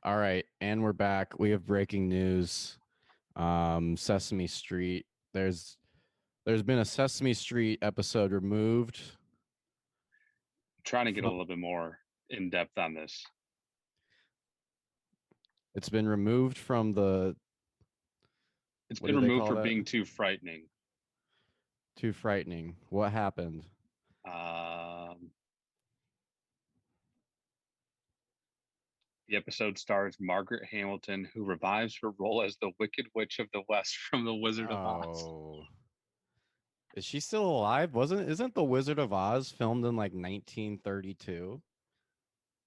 All right, and we're back. We have breaking news. Sesame Street. There's been a Sesame Street episode removed Trying to get a from little bit more in depth on this. it's been removed from the It's what been do they removed call for that? being too frightening. Too frightening. What happened? Um, the episode stars Margaret Hamilton, who revives her role as the Wicked Witch of the West from The Wizard of Oz. Oh, is she still alive? Isn't The Wizard of Oz filmed in like 1932?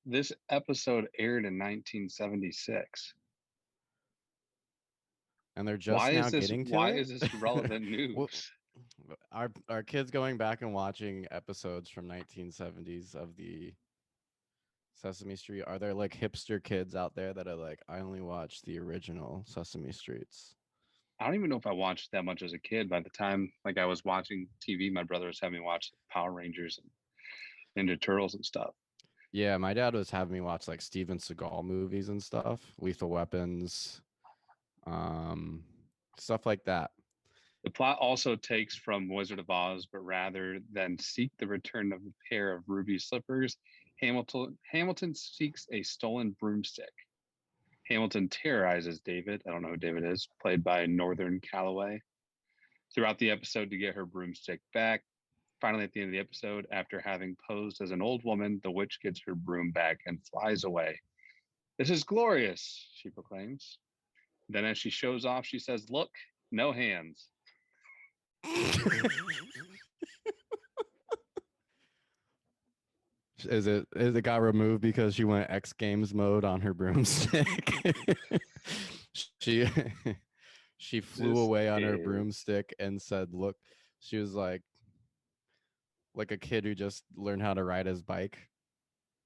This episode aired in 1976. And they're just Why now is this? getting to Why it? is this relevant Well, news? our kids going back and watching episodes from 1970s of the Sesame Street? Are there like hipster kids out there that are like, I only watch the original Sesame Streets? I don't even know if I watched that much as a kid. By the time I was watching TV, my brother was having me watch Power Rangers and Ninja Turtles and stuff. Yeah, my dad was having me watch like Steven Seagal movies and stuff, Lethal Weapons, um, stuff like that. The plot also takes from Wizard of Oz, but rather than seek the return of a pair of ruby slippers, Hamilton seeks a stolen broomstick. Hamilton terrorizes David. I don't know who David is, played by Northern Calloway, throughout the episode to get her broomstick back. Finally, at the end of the episode, after having posed as an old woman, the witch gets her broom back and flies away. This is glorious, she proclaims. Then, as she shows off, she says, "Look, no hands." Is it got removed because she went X Games mode on her broomstick? she she flew This away on her is broomstick and said, "Look," she was like a kid who just learned how to ride his bike.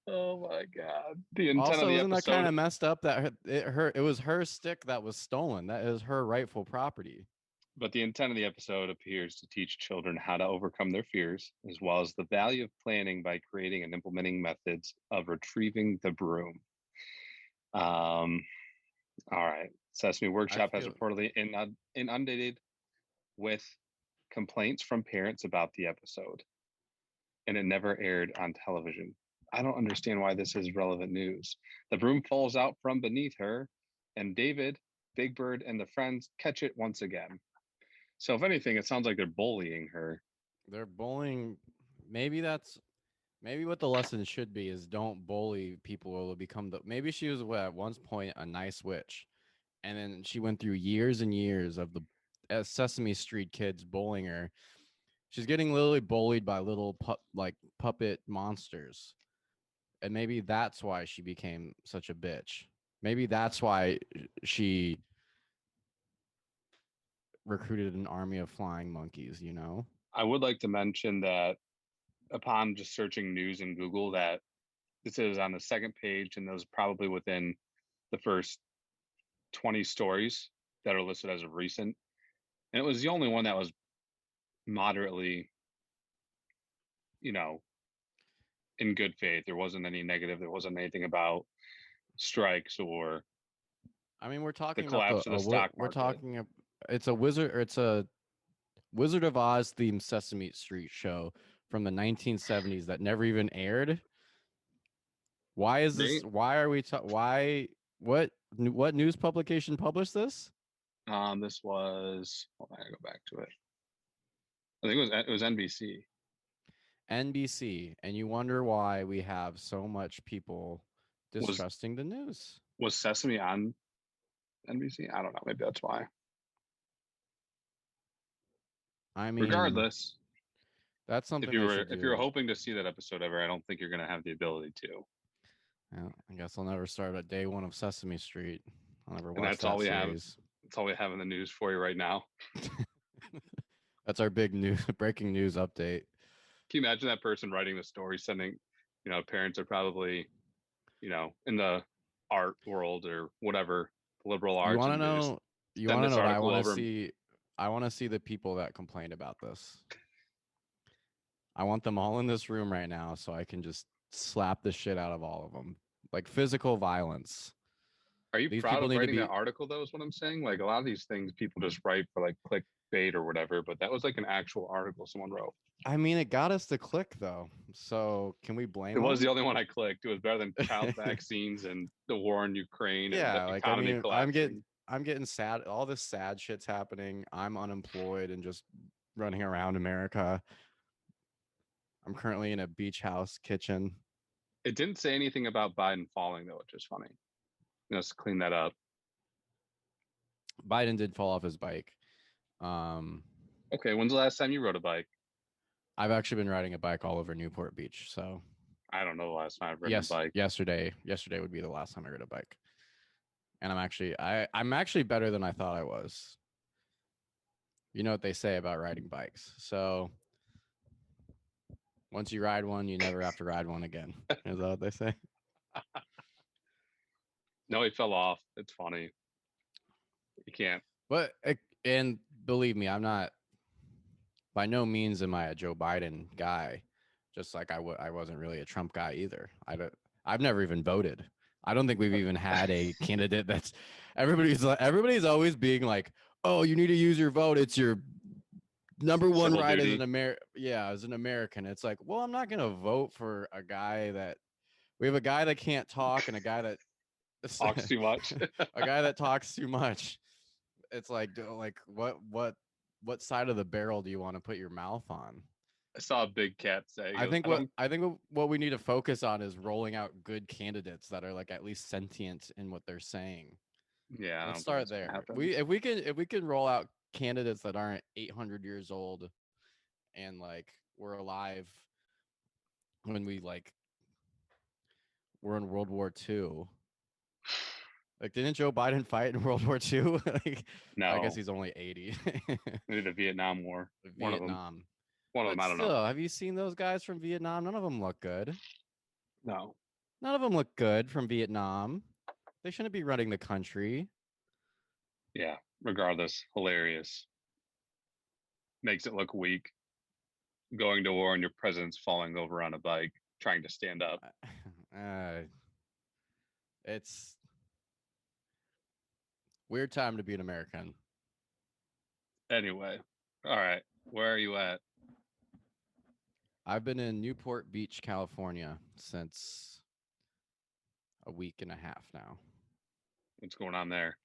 Oh my God. The intent of Also, the isn't that kind episode, of messed up that it was her stick that was stolen? That is her rightful property. but the intent of the episode appears to teach children how to overcome their fears, as well as the value of planning by creating and implementing methods of retrieving the broom. Um, all right. Sesame I Workshop has feel reportedly inundated with complaints from parents about the episode, and it never aired on television. I don't understand why this is relevant news. The broom falls out from beneath her, and David, Big Bird, and the friends catch it once again. So, if anything, it sounds like they're bullying her. they're bullying. Maybe that's maybe what the lesson should be is don't bully people or will become the. Maybe she was at one point a nice witch, and then she went through years and years of the Sesame Street kids bullying her. She's getting literally bullied by little like puppet monsters, and maybe that's why she became such a bitch. Maybe that's why she recruited an army of flying monkeys. I would like to mention that upon just searching news in Google, that this is on the second page, and those probably within the first 20 stories that are listed as of recent. And it was the only one that was moderately, you know, in good faith. There wasn't any negative. There wasn't anything about strikes or I mean, we're the talking about collapse of the stock we're market. talking. It's a wizard, or it's a Wizard of Oz themed Sesame Street show from the 1970s that never even aired. Why is this? They Why are we? Why? What news publication published this? this was hold on, I go back to it. I think it was NBC. NBC, and you wonder why we have so much people Was distrusting the news. was Sesame on NBC? I don't know. Maybe that's why. I mean, Regardless, that's if something you they were should if you're do. hoping to see that episode ever, I don't think you're going to have the ability to. Yeah, I guess I'll never start at day one of Sesame Street. I'll never And watch that's all that we have. series. That's all we have in the news for you right now. That's our big news, breaking news update. Can you imagine that person writing the story, sending, parents are probably, in the art world or whatever, liberal You arts, want to and they just know? You send want to this know what I article want to over. see? I want to see the people that complained about this. I want them all in this room right now so I can just slap the shit out of all of them. Like physical violence. Are you These proud people of need to writing be. that article though? Is what I'm saying. Like a lot of these things people just write for like clickbait or whatever, but that was like an actual article someone wrote. I mean, it got us to click though. So can we It blame was the them? only one I clicked. It was better than child vaccines and the war in Ukraine and the Yeah, like I economy mean, collapsing. I'm getting sad. All this sad shit's happening. I'm unemployed and just running around America. I'm currently in a beach house kitchen. It didn't say anything about Biden falling though, which is funny. Let's clean that up. Biden did fall off his bike. Um, Okay, when's the last time you rode a bike? I've actually been riding a bike all over Newport Beach. So I don't know the last time I've ridden a bike. yesterday would be the last time I rode a bike. And I'm actually better than I thought I was. You know what they say about riding bikes. So once you ride one, you never have to ride one again. Is that what they say? No, he fell off. It's funny. You can't. But and believe me, I'm not by no means am I a Joe Biden guy. Just like I wasn't really a Trump guy either. I've never even voted. I don't think we've even had a candidate that's everybody's always being like, "Oh, you need to use your vote. It's your number one Civil right duty. as an American." It's like, well, I'm not gonna vote for a guy that we have a guy that can't talk and a guy that Talks too much. a guy that talks too much. It's like what side of the barrel do you want to put your mouth on? I saw a big cat say, he I goes, think I what don't, I think what we need to focus on is rolling out good candidates that are like at least sentient in what they're saying. yeah, I Let's don't think start that's going to there. happen. We if we can roll out candidates that aren't 800 years old and like were alive when we're in World War II. Like, didn't Joe Biden fight in World War II? Like, I guess No, he's only 80. maybe the Vietnam War. One of them. Vietnam. One of them, But I don't know. still, have you seen those guys from Vietnam? None of them look good. No. None of them look good from Vietnam. They shouldn't be running the country. Yeah, regardless, hilarious. Makes it look weak. Going to war and your president's falling over on a bike, trying to stand up. Uh, it's weird time to be an American. Anyway, all right. Where are you at? I've been in Newport Beach, California since a week and a half now. What's going on there?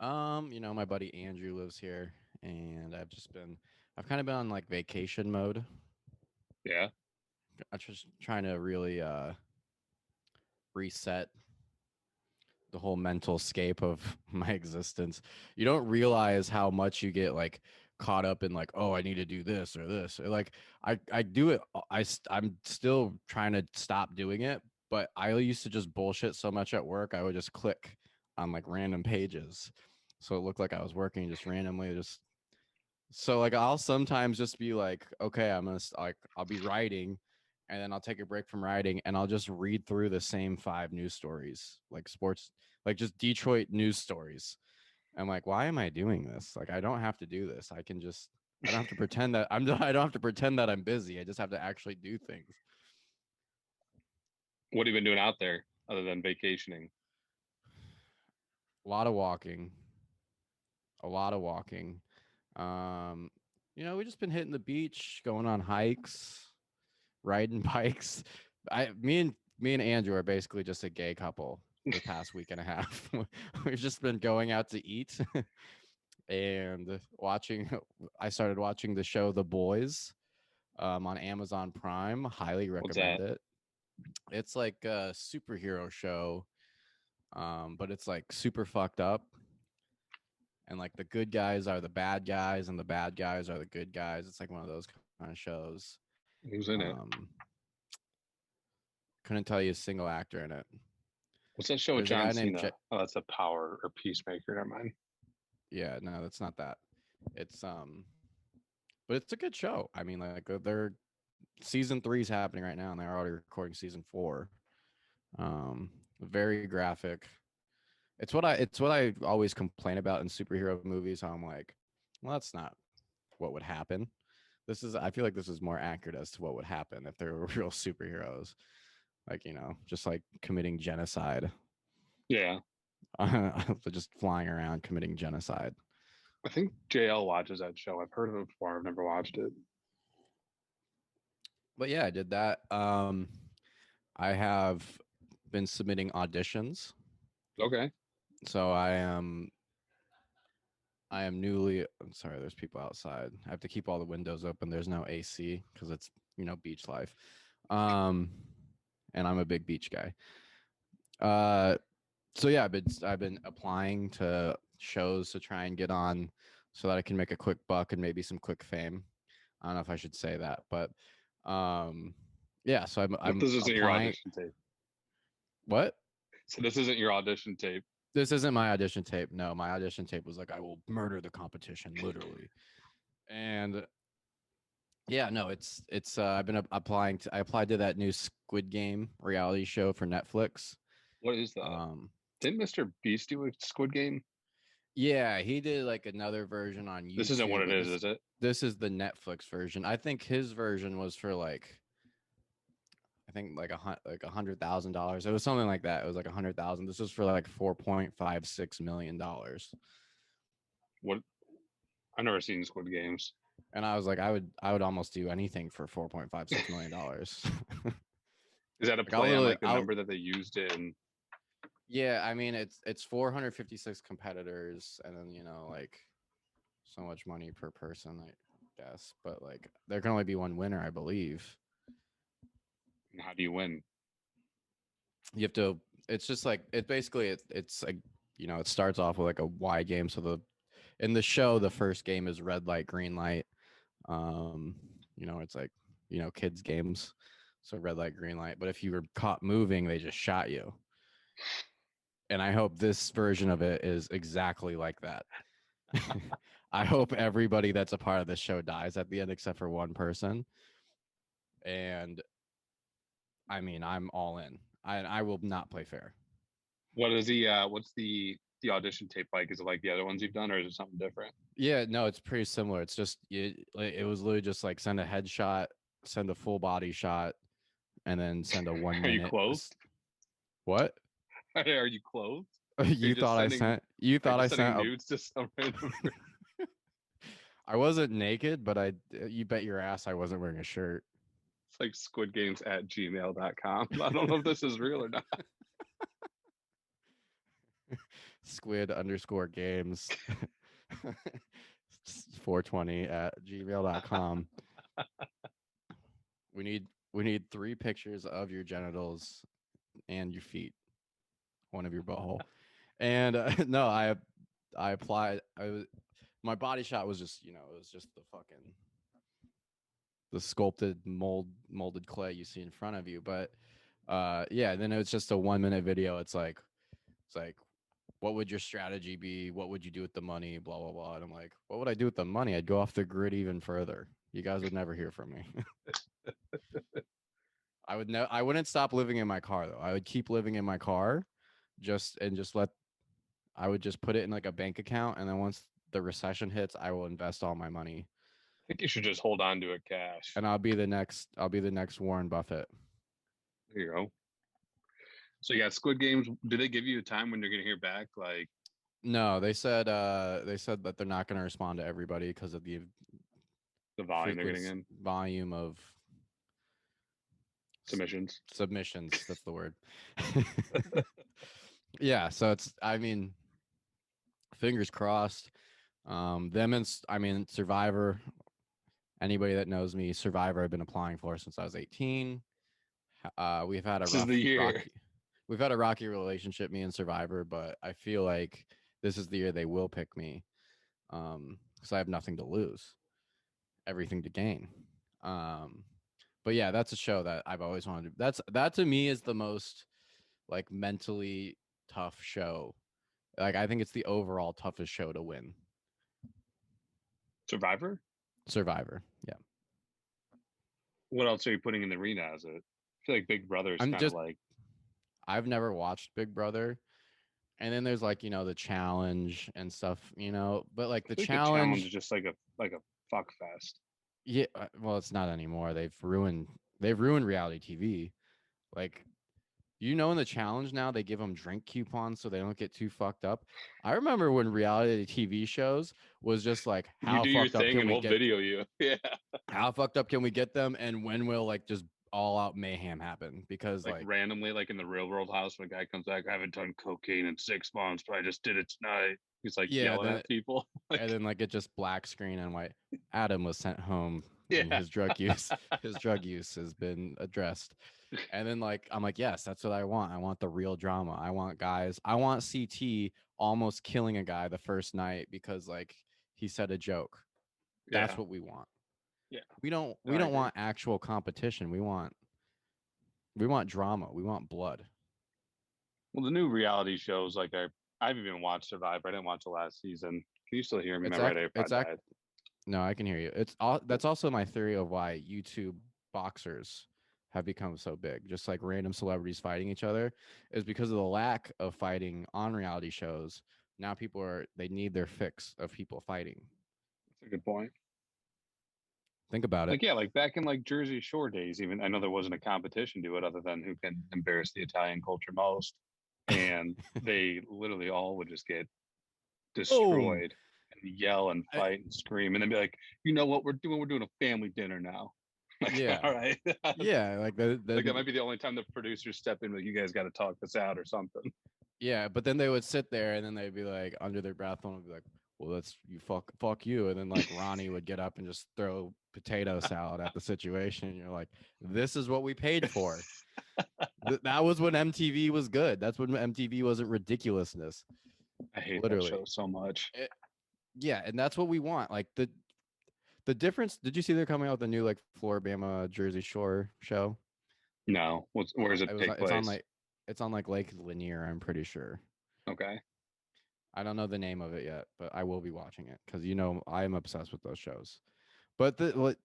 My buddy Andrew lives here, and I've kind of been on like vacation mode. Yeah. I'm just trying to really reset the whole mental scape of my existence. You don't realize how much you get like caught up in like, oh, I need to do this or this. Or, like I do it. I'm still trying to stop doing it, but I used to just bullshit so much at work. I would just click on like random pages, so it looked like I was working just randomly. Just so like I'll sometimes just be like, okay, I'll be writing, and then I'll take a break from writing and I'll just read through the same 5 news stories, like sports, like just Detroit news stories. I'm like, why am I doing this? Like, I don't have to do this. I don't have to pretend that I don't have to pretend that I'm busy. I just have to actually do things. What have you been doing out there other than vacationing? A lot of walking, a lot of walking. Um, we just been hitting the beach, going on hikes, riding bikes. Me and Andrew are basically just a gay couple the past week and a half. We've just been going out to eat and watching. I started watching the show The Boys on Amazon Prime. Highly What's recommend that? it. It's like a superhero show, but it's like super fucked up. And like the good guys are the bad guys, and the bad guys are the good guys. It's like one of those kind of shows. Who's in it? Um, couldn't tell you a single actor in it. What's that show with There's a John guy named Cena? Oh, that's a Power or Peacemaker. Never mind. yeah, no, that's not that. It's but it's a good show. I mean, like they're season 3 is happening right now, and they're already recording season 4. Very graphic. It's what I always complain about in superhero movies. How I'm like, well, that's not what would happen. I feel like this is more accurate as to what would happen if there were real superheroes, like just like committing genocide. Yeah. just flying around committing genocide. I think JL watches that show. I've heard of it before. I've never watched it. But yeah, I did that. I have been submitting auditions. Okay. So I am newly. I'm sorry, there's people outside. I have to keep all the windows open. There's no AC because it's beach life. Um, and I'm a big beach guy. Uh, so yeah, I've been applying to shows to try and get on, so that I can make a quick buck and maybe some quick fame. I don't know if I should say that, but um, yeah. So But I'm this isn't your applying. audition tape. What? So this isn't your audition tape. This isn't my audition tape. No, my audition tape was like, I will murder the competition, literally. And yeah, no, it's I've been applying to. I applied to that new Squid Game reality show for Netflix. What is that? Um, Didn't Mr. Beast do a Squid Game? yeah, he did like another version on This isn't what YouTube, it but is it? this is the Netflix version. I think his version was for like, I think like $100,000. It was something like that. It was like 100,000. This was for like $4.56 million. What? I've never seen Squid Games. And I was like, I would almost do anything for $4.56 million. Is that a Like play on like the number that they used in? yeah, I mean it's 456 competitors, and then like so much money per person, I guess. But like there can only be one winner, I believe. How do you win? You have to. It's just like it basically. It's like it starts off with like a wide game. So in the show, the first game is red light, green light. Um, it's like kids games. So red light, green light. But if you were caught moving, they just shot you. And I hope this version of it is exactly like that. I hope everybody that's a part of this show dies at the end except for one person. And I mean, I'm all in. I will not play fair. What is the what's the audition tape like? Is it like the other ones you've done, or is it something different? Yeah, no, it's pretty similar. It's just it was literally just like send a headshot, send a full body shot, and then send a one Are you minute. clothed? What? Are you clothed? Are You you just thought I sending? sent? You Are you thought I just sending sent a? nudes to some random? I wasn't naked, but you bet your ass I wasn't wearing a shirt. It's like squidgames@gmail.com. I don't know if this is real or not. Squid underscore games 420 at gmail.com. We need 3 pictures of your genitals and your feet, one of your butthole. And no, I applied. My body shot was just it was just the sculpted molded clay you see in front of you. But yeah, then it was just a 1 minute video. It's like what would your strategy be? What would you do with the money? Blah blah blah. And I'm like, what would I do with the money? I'd go off the grid even further. You guys would never hear from me. I wouldn't stop living in my car though. I would keep living in my car, just let. I would just put it in like a bank account, and then once the recession hits, I will invest all my money. I think you should just hold on to it cash. And I'll be the next Warren Buffett. There you go. So you got Squid Games. Do they give you a time when you're gonna hear back? Like No, they said that they're not going to respond to everybody because of the the volume they're getting in volume of submissions? submissions. That's the word. Yeah, so I mean, fingers crossed. I mean, Survivor. Anybody that knows me, Survivor, I've been applying for since I was 18. We've had a This is the year. we've had a rocky relationship, me and Survivor, but I feel like this is the year they will pick me, because I have nothing to lose, everything to gain. But yeah, that's a show that I've always wanted to. That to me is the most like mentally tough show. Like I think it's the overall toughest show to win. Survivor? Survivor. Yeah. What else are you putting in the arena as it? I feel like Big Brother is I'm kind of just like I've never watched Big Brother. And then there's like, the challenge and stuff, but like I the think the challenge is challenge, just like a fuck fest. yeah, well, it's not anymore. They've ruined reality TV. Like You know, in the challenge now, they give them drink coupons so they don't get too fucked up. I remember when reality TV shows was just like, You how do your fucked up thing can and we we'll get? video you. Yeah. How fucked up can we get them? And when will like just all out mayhem happen? Because Like like, randomly, like in the real world house, when a guy comes back, I haven't done cocaine in 6 months, but I just did it tonight. He's like yeah, yelling then at people. and Like, then like it just black screen and white. Adam was sent home and yeah. his drug use has been addressed. And then like I'm like, yes, that's what I want. I want the real drama. I want guys. I want CT almost killing a guy the first night because like he said a joke. That's Yeah. what we want. Yeah. We No, I don't agree. want actual competition. We want drama. We want blood. Well, the new reality shows, like I've even watched Survivor. I didn't watch the last season. Can you still hear me? My right It's AirPod died. no, I can hear you. It's all Cool. that's also my theory of why YouTube boxers have become so big. Just like random celebrities fighting each other is because of the lack of fighting on reality shows. Now they need their fix of people fighting. That's a good point. Think about it. Like, yeah, like back in like Jersey Shore days, even I know there wasn't a competition to it other than who can embarrass the Italian culture most. And they literally all would just get Boom. destroyed and yell and I, fight and scream and then be like, you know what we're doing? We're doing a family dinner now. Like, yeah. all right. Yeah, like Like that might be the only time the producers step in, like, you guys got to talk this out or something. yeah, but then they would sit there and then they'd be like under their breath and would be like, "Well, that's you fuck you," and then like Ronnie would get up and just throw potato salad at the situation. And you're like, "This is what we paid for." That was when MTV was good. That's when MTV wasn't ridiculousness. I hate that Literally. show so much. Yeah, and that's what we want. Like the difference. Did you see they're coming out with a new like Floribama Jersey Shore show? No, where does it It was take place? it's on like Lake Lanier. I'm pretty sure. Okay. I don't know the name of it yet, but I will be watching it because you know I am obsessed with those shows. But the what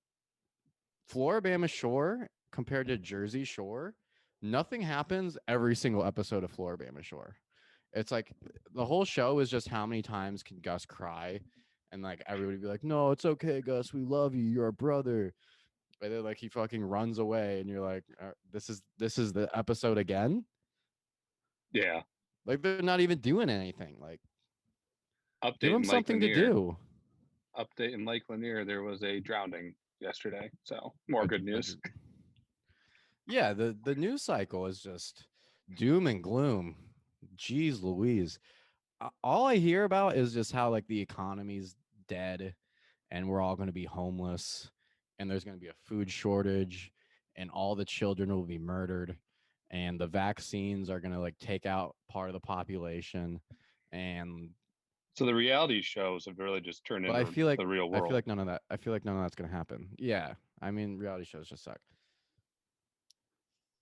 Floribama Shore compared to Jersey Shore, nothing happens every single episode of Floribama Shore. It's like the whole show is just how many times can Gus cry, and like everybody be like, "No, it's okay, Gus. We love you. You're a brother." And then like he fucking runs away, and you're like, this is the episode again." Yeah. Like they're not even doing anything. Like give Update them in Lake something to Lanier. do. Update in Lake Lanier. There was a drowning yesterday. So more good A news. yeah, the news cycle is just doom and gloom. Jeez Louise. All I hear about is just how like the economy's dead and we're all going to be homeless and there's going to be a food shortage and all the children will be murdered and the vaccines are going to like take out part of the population and So the reality shows have really just turned but I into feel like the real I feel world. like none of that I feel like none of that's going to happen. Yeah. I mean reality shows just suck.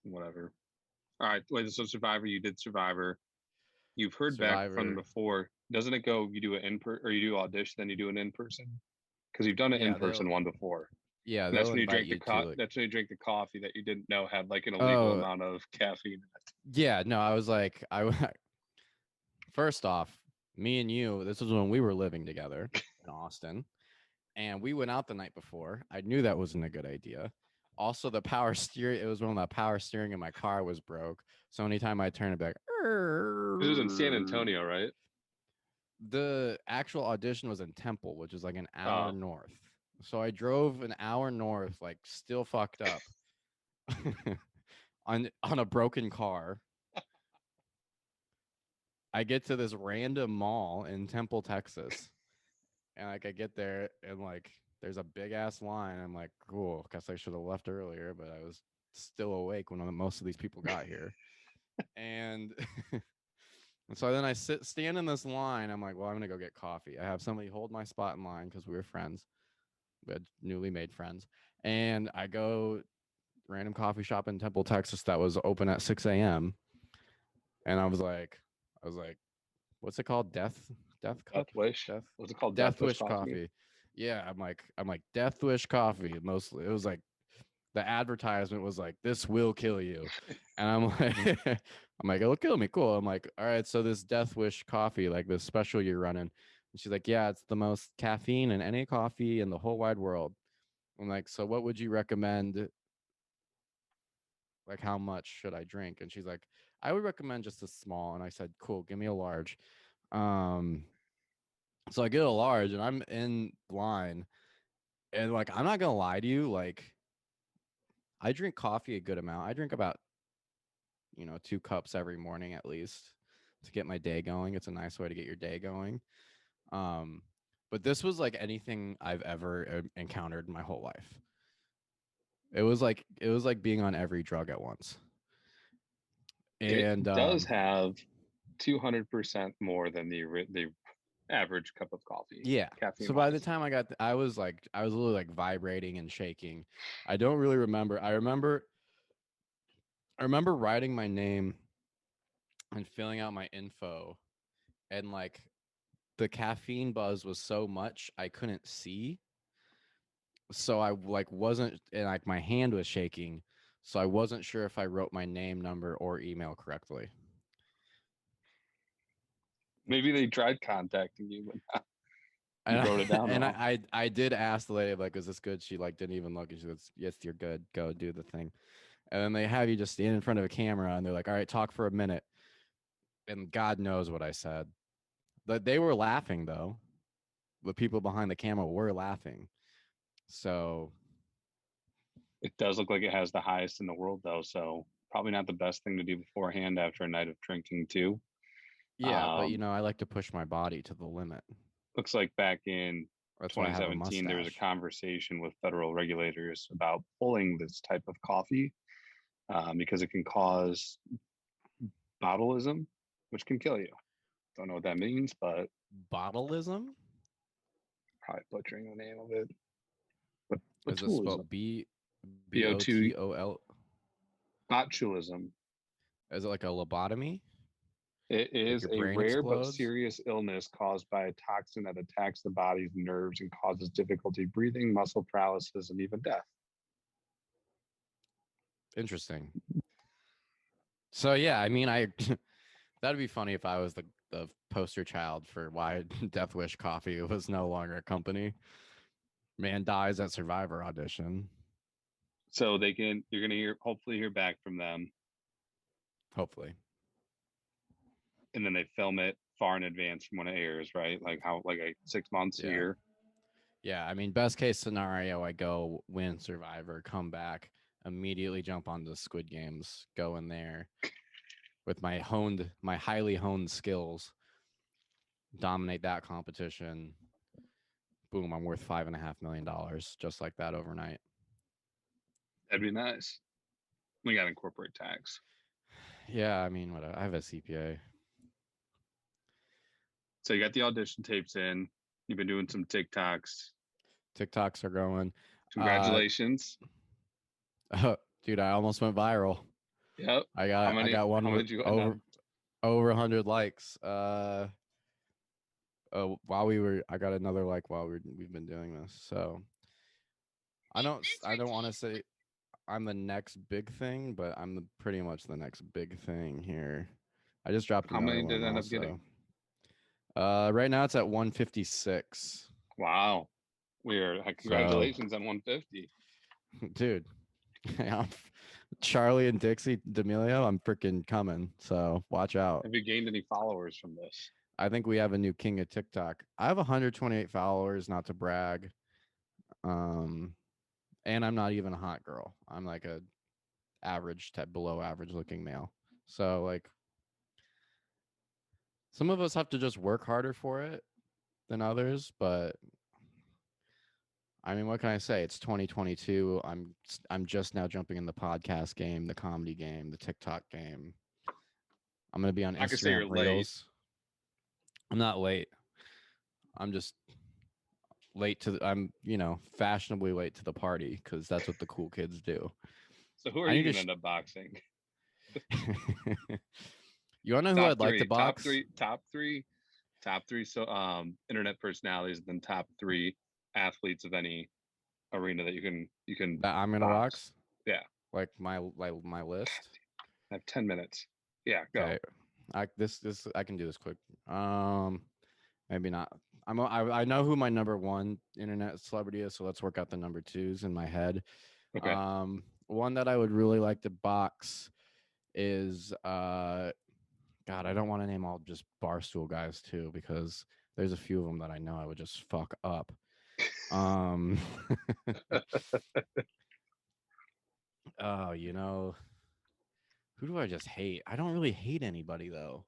Whatever. All right. Wait, so Survivor, you did Survivor. You've heard back from them Survivor. before. Doesn't it go, you do it in per or you do audition, then you do an in person? Because you've done an in Yeah, person they'll one before. yeah, And that's they'll when you invite drink you to like that's when you drink the coffee that you didn't know had like an illegal oh, amount of caffeine in it. yeah, no, I was like first off, me and you, this was when we were living together in Austin, and we went out the night before. I knew that wasn't a good idea. Also, the power steering, it was when the power steering in my car was broke. So anytime I turn it back, This was in San Antonio, right? the actual audition was in Temple, which is like an hour Oh, north. So I drove an hour north, like still fucked up on a broken car. I get to this random mall in Temple, Texas, and like I get there and like there's a big ass line. I'm like, cool, guess I should have left earlier, but I was still awake when most of these people got here. And and so then I stand in this line. I'm like, well, I'm gonna go get coffee. I have somebody hold my spot in line because we were friends. We had newly made friends. And I go random coffee shop in Temple, Texas that was open at 6 a.m. And I was like, what's it called? Death cup? Death Wish. Death What's it called? Death Death Wish Wish Coffee. coffee. Yeah, I'm like Death Wish coffee mostly. It was like the advertisement was like this will kill you. And I'm like I'm like it'll kill me. Cool. I'm like, all right, so this Death Wish coffee, like this special you're running. And she's like, yeah, it's the most caffeine in any coffee in the whole wide world. I'm like, so what would you recommend Like, how much should I drink? And she's like, I would recommend just a small. And I said, cool, give me a large. Um, so I get a large, and I'm in line, and like, I'm not gonna lie to you, like, I drink coffee a good amount. I drink about 2 cups every morning at least to get my day going. It's a nice way to get your day going. Um, but this was like anything I've ever encountered in my whole life. It was like being on every drug at once. It And does have 200% more than the average cup of coffee, yeah. caffeine So by the wise. time I was literally like vibrating and shaking. I don't really remember. I remember writing my name and filling out my info, and like the caffeine buzz was so much I couldn't see. So I like wasn't, and like my hand was shaking. So I wasn't sure if I wrote my name, number, or email correctly. Maybe they tried contacting you, but you And wrote it I, down and wrong. I did ask the lady, like, is this good? She like didn't even look, and she goes, yes, you're good. Go do the thing. And then they have you just stand in front of a camera, and they're like, all right, talk for a minute. And God knows what I said. But they were laughing though. The people behind the camera were laughing. So It does look like it has the highest in the world, though. So probably not the best thing to do beforehand after a night of drinking, too. yeah, but Um, I like to push my body to the limit. looks like back in That's why I have a 2017, there was a mustache. conversation with federal regulators about pulling this type of coffee because it can cause botulism, which can kill you. Don't know what that means, but Botulism? probably butchering the name of it. But Is it botulism, spelled B-O-2, BOTOL? botulism. Is it like a lobotomy? It Like is your a brain rare but explodes? serious illness caused by a toxin that attacks the body's nerves and causes difficulty breathing, muscle paralysis, and even death. Interesting. So yeah, I mean, I that'd be funny if I was the poster child for why Death Wish Coffee was no longer a company. Man dies at Survivor audition. So you're gonna hopefully hear back from them, Hopefully. and then they film it far in advance from when it airs, right? Like how, like 6 months, a Yeah. year. Yeah. I mean, best case scenario, I go win Survivor, come back, immediately jump onto Squid Games, go in there with my highly honed skills, dominate that competition. Boom, I'm worth $5.5 million just like that overnight. That'd be nice. We got to incorporate tax. Yeah, I mean, I have a CPA. So you got the audition tapes in. You've been doing some TikToks. TikToks are going. Uh, Congratulations. dude, I almost went viral. Yep. I How got I many? got one How many with did you end over on? over 100 likes. I got another like while we've been doing this. So I don't want to say I'm the next big thing, but pretty much the next big thing here. I just dropped How another many one did it end up getting? also. Right now it's at 156. Wow. So, Congratulations on 150. dude, I'm Charlie and Dixie D'Amelio, I'm freaking coming. So watch out. Have you gained any followers from this? I think we have a new king of TikTok. I have 128 followers, not to brag. Um, and I'm not even a hot girl. I'm like a average to below average looking male. So like some of us have to just work harder for it than others, but I mean, what can I say? It's 2022. I'm just now jumping in the podcast game, the comedy game, the TikTok game. I'm gonna be on I could say Instagram you're late. Reels. I'm not late. I'm just late to. I'm fashionably late to the party because that's what the cool kids do. So who are I you need going to. to end up boxing? You wanna know who Top I'd like to three, top box? three, top three, top three. So internet personalities, and then top three athletes of any arena that you can That I'm gonna box. box. Yeah, Like my list. I have 10 minutes. Yeah, go. Okay. I can do this quick. Um, maybe not. I know who my number one internet celebrity is, so let's work out the number twos in my head. Okay. Um, one that I would really like to box is God, I don't want to name all just Barstool guys too, because there's a few of them that I know I would just fuck up. Um, oh, who do I just hate? I don't really hate anybody though.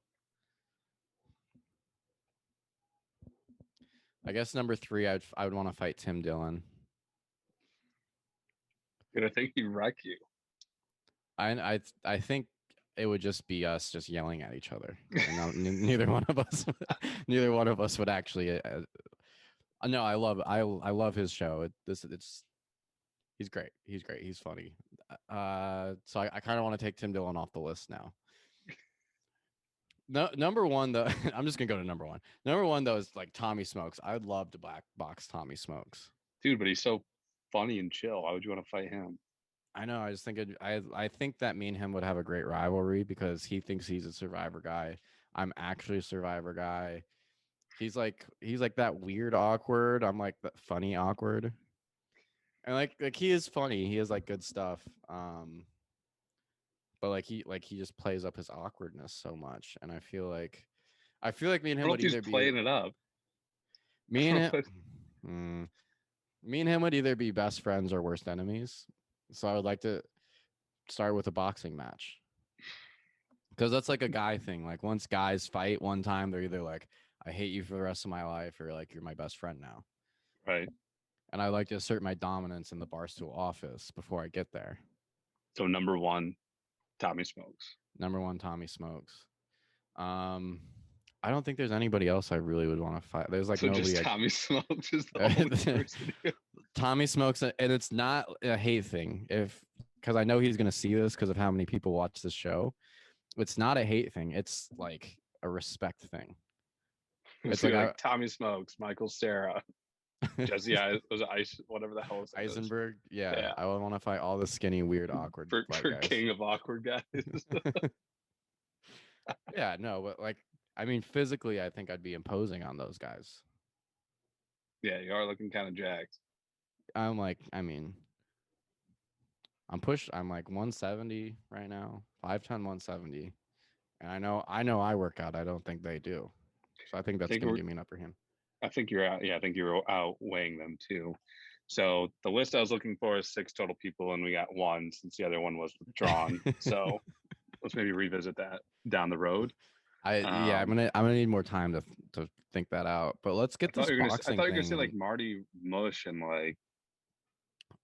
I guess number 3, I would want to fight Tim Dillon. I think he'd wreck you. I think it would just be us just yelling at each other, and neither one of us, neither one of us would actually. No, I love his show. It's he's great. He's great. He's funny. So I kind of want to take Tim Dillon off the list now. No, number one though, I'm just gonna go to number one. Number one though is like Tommy Smokes. I would love to black box Tommy Smokes. Dude, but he's so funny and chill. Why would you want to fight him? I know. I just think I think that me and him would have a great rivalry because he thinks he's a Survivor guy. I'm actually a Survivor guy. He's like that weird awkward. I'm like that funny awkward. And like he is funny. He has like good stuff. But like he just plays up his awkwardness so much, and I feel like me and I him don't know would if he's either be playing it up. me and him. Me and him would either be best friends or worst enemies. So I would like to start with a boxing match because that's like a guy thing. Like once guys fight one time, they're either like, "I hate you for the rest of my life," or like, "You're my best friend now." Right. And I like to assert my dominance in the Barstool office before I get there. So number one, Tommy Smokes. Number one, Tommy Smokes. I don't think there's anybody else I really would want to fight. There's like So nobody. just Tommy Smokes is the only person. Tommy Smokes, and it's not a hate thing. Because I know he's gonna see this because of how many people watch this show. It's not a hate thing. It's like a respect thing. It's like Tommy Smokes, Michael Sarah, Jesse was Ice, whatever the hell is Eisenberg. Yeah, Yeah. I would want to fight all the skinny, weird, awkward for guys. king of awkward guys. Yeah, no, but like, I mean, physically, I think I'd be imposing on those guys. Yeah, you are looking kind of jacked. I'm like, I mean, I'm like 170 right now, 5'10", 170, and I work out. I don't think they do, so I think that's gonna give me an upper hand. I think you're out. Yeah, I think you're outweighing them too. So the list I was looking for is 6 total people, and we got 1 since the other one was withdrawn. So let's maybe revisit that down the road. I'm gonna need more time to think that out. But let's get this boxing. I thought you were gonna say like Marty Mush and like.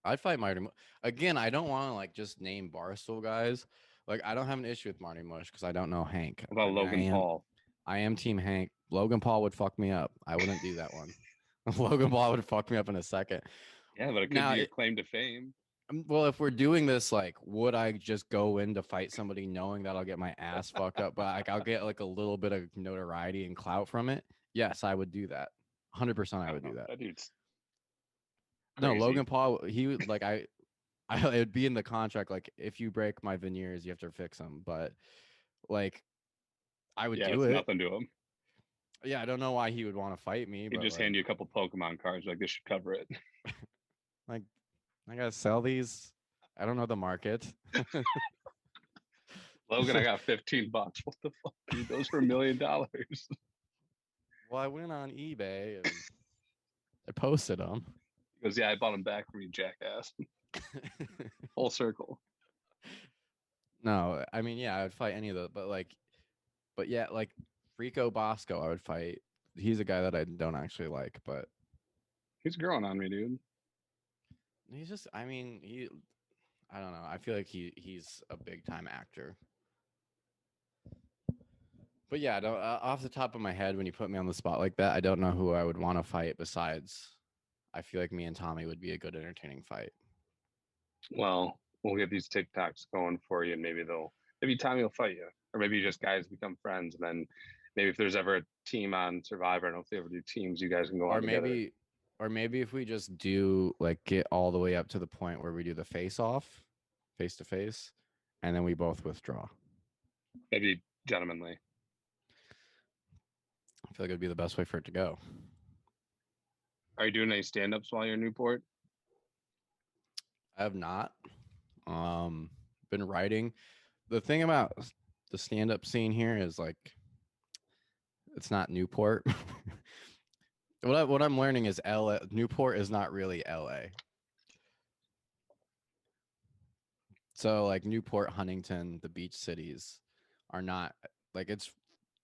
I'd fight Marty again. I don't want to like just name Barstool guys. Like I don't have an issue with Marty Mush because I don't know Hank. What about Logan Paul? I am Team Hank. Logan Paul would fuck me up. I wouldn't do that one. Logan Paul would fuck me up in a second. Yeah, but it could be a claim to fame. Well, if we're doing this, like, would I just go in to fight somebody knowing that I'll get my ass fucked up, but like I'll get like a little bit of notoriety and clout from it? Yes, I would do that. 100%, I would do that. That dude's no, Logan Paul. He would like I it'd be in the contract. Like, if you break my veneers, you have to fix them. But like, I would do it. Nothing to him. Yeah, I don't know why he would want to fight me. He'd just hand you a couple Pokemon cards. Like, this should cover it. Like, I gotta sell these. I don't know the market. Logan, I got $15. What the fuck, dude? Those were $1 million. Well, I went on eBay and I posted them. He goes, yeah, I bought them back from you, jackass. Full circle. No, I mean, yeah, I would fight any of those, but yeah, like Rico Bosco, I would fight. He's a guy that I don't actually like, but he's growing on me, dude. He's just, I mean, I don't know. I feel like he's a big time actor. But yeah, off the top of my head, when you put me on the spot like that, I don't know who I would want to fight besides. I feel like me and Tommy would be a good, entertaining fight. Well, we'll get these TikToks going for you, and maybe Tommy will fight you, or maybe just guys become friends, and then maybe if there's ever a team on Survivor, I don't know if they ever do teams, you guys can go on together. Or maybe if we just do like get all the way up to the point where we do the face to face, and then we both withdraw. Maybe gentlemanly. I feel like it'd be the best way for it to go. Are you doing any stand-ups while you're in Newport? I have not. Been writing. The thing about the stand-up scene here is like it's not Newport. What I'm learning is LA Newport is not really LA. So like Newport, Huntington, the beach cities are not like it's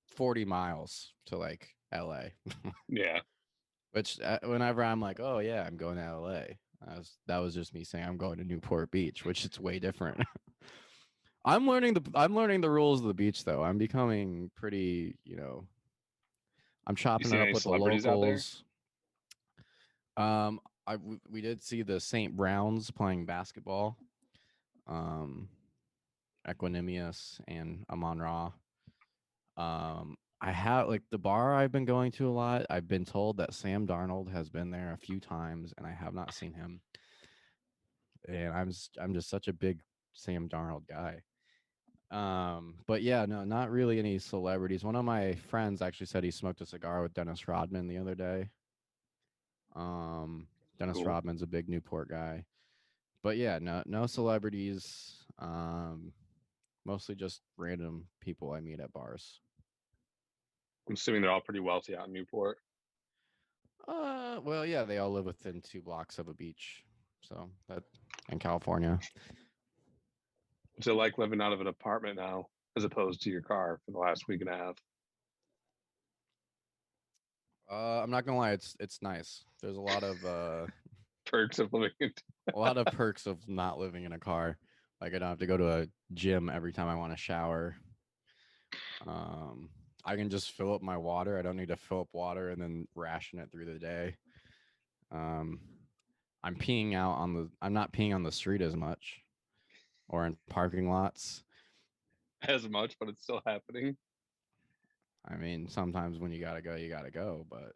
40 miles to like LA. Yeah. Which whenever I'm like, oh yeah, I'm going to LA. That was just me saying I'm going to Newport Beach, which it's way different. I'm learning the rules of the beach though. I'm becoming pretty, I'm You chopping seen it up any with the celebrities out there? locals. Um, we did see the St. Browns playing basketball. Um, Equanimous and Amon Ra. I have like the bar I've been going to a lot. I've been told that Sam Darnold has been there a few times, and I have not seen him. And I'm just such a big Sam Darnold guy. But yeah, no, not really any celebrities. One of my friends actually said he smoked a cigar with Dennis Rodman the other day. Um, Dennis Cool. Rodman's a big Newport guy. But yeah, no celebrities. Mostly just random people I meet at bars. I'm assuming they're all pretty wealthy out in Newport. Well, yeah, they all live within 2 blocks of a beach, so that in California. What's it like living out of an apartment now as opposed to your car for the last week and a half? I'm not gonna lie, it's nice. There's Perks of living in. a lot of perks of not living in a car. Like I don't have to go to a gym every time I want to shower. Um, I can just fill up my water. I don't need to fill up water and then ration it through the day. Um, I'm not peeing on the street as much or in parking lots. As much, but it's still happening. I mean, sometimes when you gotta go, but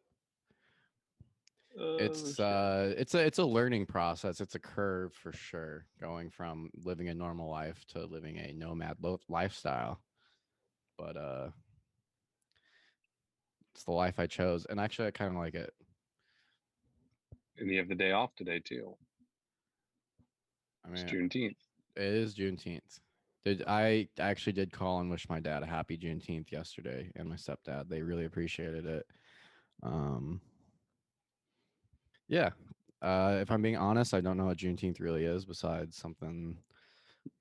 Oh shit. it's a learning process. It's a curve for sure, going from living a normal life to living a lifestyle. But it's the life I chose, and actually, I kind of like it. And you have the day off today too. I It's mean, Juneteenth. it is Juneteenth. Did I actually did call and wish my dad a happy Juneteenth yesterday, and my stepdad. They really appreciated it. Um, yeah. If I'm being honest, I don't know what Juneteenth really is besides something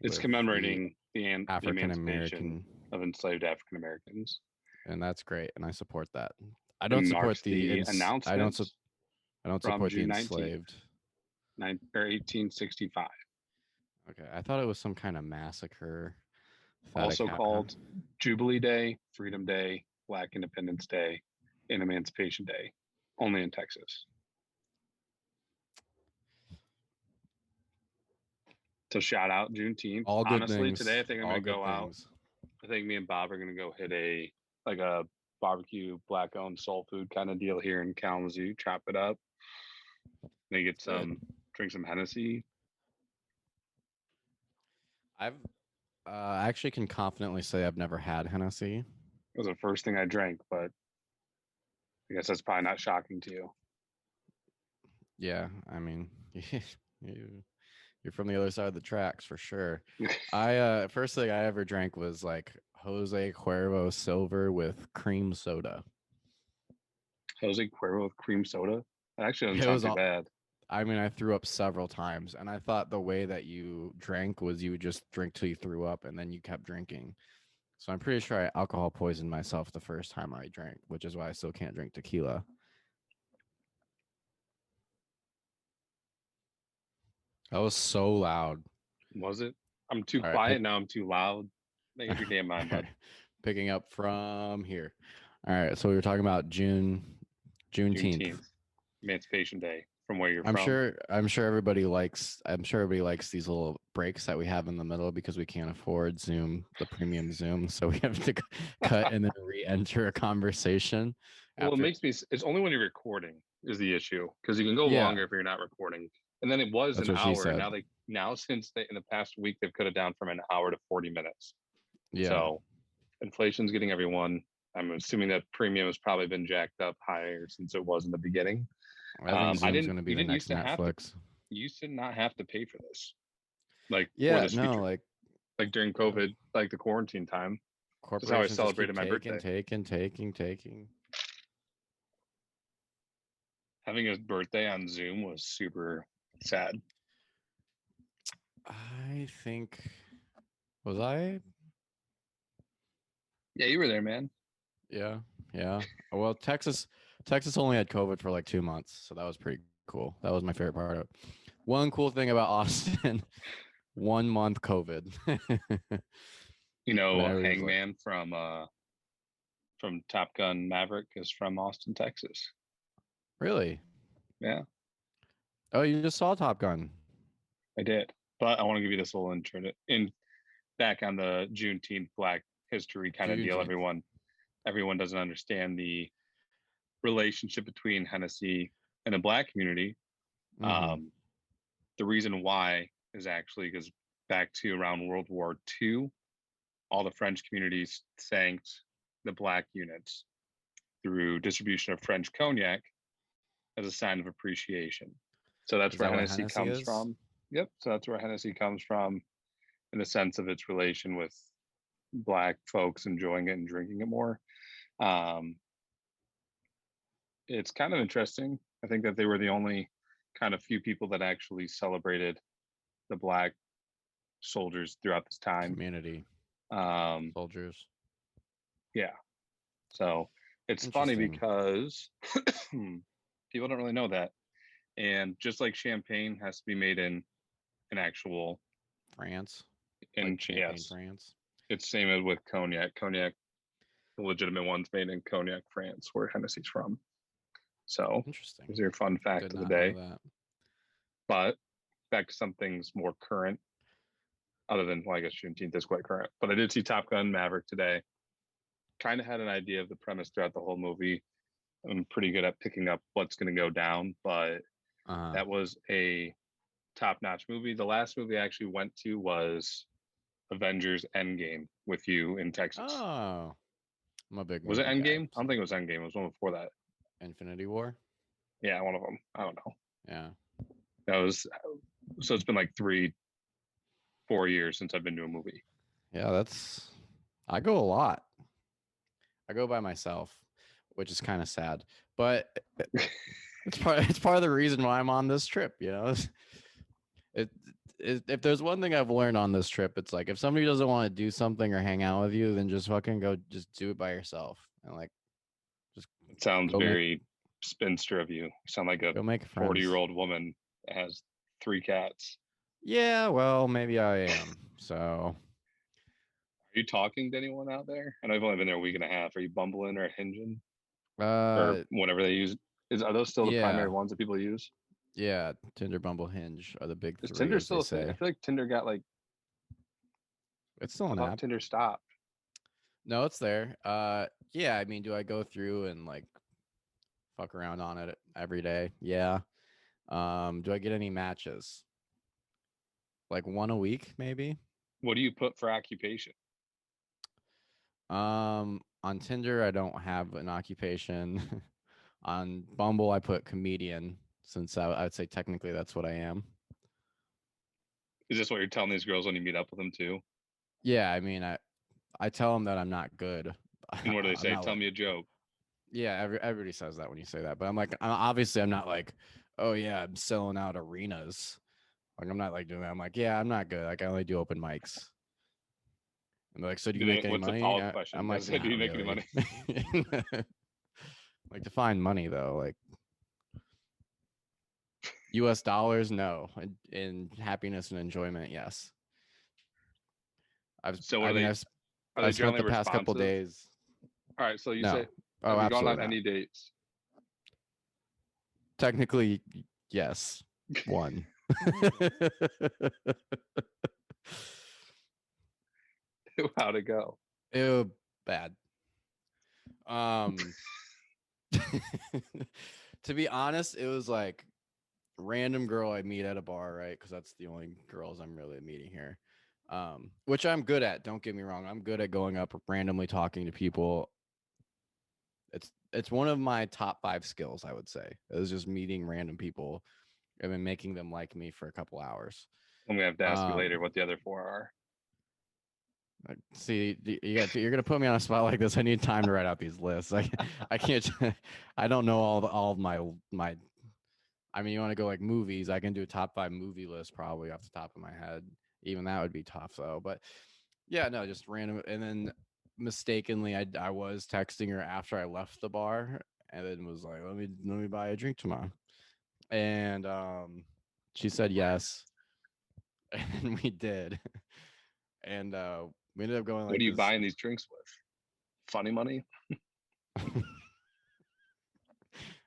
It's with the commemorating the African emancipation American, of enslaved African Americans. and that's great, and I support that. I It don't support marks the announcement I don't from support the June 19th, enslaved. 1865, Okay, I thought it was some kind of massacre. also called Jubilee Day, Freedom Day, Black Independence Day, and Emancipation Day, only in Texas. So shout out Juneteenth. All good Honestly, things. today I think I'm All gonna good go out. things. I think me and Bob are gonna go hit a barbecue black owned soul food kind of deal here in Kalamazoo. Chop it up. Maybe get Good. drink some Hennessy. I've I actually can confidently say I've never had Hennessy. It was the first thing I drank, but I guess that's probably not shocking to you. Yeah, I mean, you're from the other side of the tracks for sure. I first thing I ever drank was like Jose Cuervo Silver with cream soda. Jose Cuervo with cream soda. That actually doesn't It sound was too all, bad. I mean, I threw up several times, and I thought the way that you drank was you would just drink till you threw up, and then you kept drinking. So I'm pretty sure I alcohol poisoned myself the first time I drank, which is why I still can't drink tequila. That was so loud. Was it? I'm too All right, quiet now. I'm too loud. Make up your damn mind, bud. picking up from here. All right, so we were talking about Juneteenth. Juneteenth, Emancipation Day, from where you're I'm from. sure I'm sure everybody likes these little breaks that we have in the middle because we can't afford Zoom, the premium Zoom, so we have to cut and then re-enter a conversation Well, it after. makes me. It's only when you're recording is the issue because you can go Yeah, longer if you're not recording. And then it was that's an what she hour. said. Now since they in the past week they've cut it down from an hour to 40 minutes. Yeah, So inflation's getting everyone. I'm assuming that premium has probably been jacked up higher since it was in the beginning. I think I Zoom's didn't. going to be You the didn't used next to have to. Netflix. You used to not have to pay for this. like for Yeah, this no, future, like during COVID, like the quarantine time. That's how I corporations just keep celebrated my taking, birthday. taking, taking, taking. Having a birthday on Zoom was super sad. I think was I? Yeah, you were there, man. Yeah, yeah. Well, Texas only had COVID for like 2 months, so that was pretty cool. That was my favorite part of it. One cool thing about Austin, 1 month COVID. You When know, everybody's like, Hangman from Top Gun Maverick is from Austin, Texas. really? Yeah, Oh, you just saw Top Gun. I did. But I want to give you this little intro in back on the Juneteenth Black History kind of deal. Juneteenth. Everyone doesn't understand the relationship between Hennessy and the Black community. Mm-hmm. The reason why is actually because back to around World War II, all the French communities thanked the Black units through distribution of French cognac as a sign of appreciation. So that's Is where that what Hennessy Hennessy comes is? from. Yep. So that's where Hennessy comes from in the sense of its relation with Black folks enjoying it and drinking it more. Um, it's kind of interesting. I think that they were the only kind of few people that actually celebrated the Black soldiers throughout this time. Community Um, soldiers. yeah. So it's funny Interesting. because people don't really know that. And just like champagne has to be made in an actual, France, like in Champagne, yes, France. it's same as with cognac. Cognac, the legitimate ones made in Cognac, France, where Hennessy's from. So Interesting. here's your fun fact Did of the not know day. that. But back to some things more current, other than, well, I guess Juneteenth is quite current. But I did see Top Gun Maverick today. Kind of had an idea of the premise throughout the whole movie. I'm pretty good at picking up what's going to go down, but Uh-huh. that was a top-notch movie. The last movie I actually went to was Avengers Endgame with you in Texas. Oh, I'm a big Was it movie guy. Endgame? I don't So think it was Endgame. It was one before that. Infinity War. Yeah, one of them. I don't know. Yeah. That was so. It's been like 4 years since I've been to a movie. Yeah, that's I go a lot. I go by myself, which is kind of sad. But it's part of the reason why I'm on this trip, you know. It, if there's one thing I've learned on this trip, it's like if somebody doesn't want to do something or hang out with you, then just fucking go just do it by yourself. And like just It sounds go make very spinster of you. You sound like a go make 40 friends. year old woman that has 3 cats. Yeah, well, maybe I am. So Are you talking to anyone out there? I know I've only been there a week and a half. Are you bumbling or hinging or uh whatever they use? Are those still the primary yeah. ones that people use? Yeah, Tinder, Bumble, Hinge are the big Is three, Tinder as they still a thing? I say. feel like Tinder got like, It's still I an thought app. Tinder stopped. No, it's there. Yeah, I mean, do I go through and like fuck around on it every day? Yeah. Do I get any matches? Like one a week, maybe? What do you put for occupation? On Tinder, I don't have an occupation. On Bumble, I put comedian, since I'd say technically that's what I am. Is this what you're telling these girls when you meet up with them too? Yeah, I mean, I tell them that I'm not good. And what do they I'm say? not Tell like, me a joke. yeah, everybody says that when you say that, but I'm like, obviously, I'm not like, oh yeah, I'm selling out arenas. Like, I'm not like doing that. I'm like, yeah, I'm not good. Like, I only do open mics. And they're like, so do you make any What's the money? follow-up question? I'm I like, said, do not you make any really. money? Like, define money though. Like, U.S. dollars, no. In happiness and enjoyment, yes. So I mean, are they I've spent generally the past couple responsive? days. All right. So you say, No. Oh, have you gone absolutely on not. any dates? Technically, yes. One. How'd it go? Ew, bad. Um, to be honest, it was like random girl I meet at a bar, right? Because that's the only girls I'm really meeting here. Which I'm good at. Don't get me wrong. I'm good at going up randomly talking to people. It's one of my top 5 skills, I would say. It was just meeting random people and then making them like me for a couple hours. I'm gonna have to ask you later Um, what the other four are. See, you're gonna put me on a spot like this. I need time to write out these lists. I can't. I don't know all of my. I mean, you want to go like movies? I can do a top 5 movie list probably off the top of my head. Even that would be tough though. But yeah, no, just random. And then mistakenly, I was texting her after I left the bar, and then was like, let me buy a drink tomorrow, and she said yes, and we did, and we ended up going What like are you this. buying these drinks with? Funny money?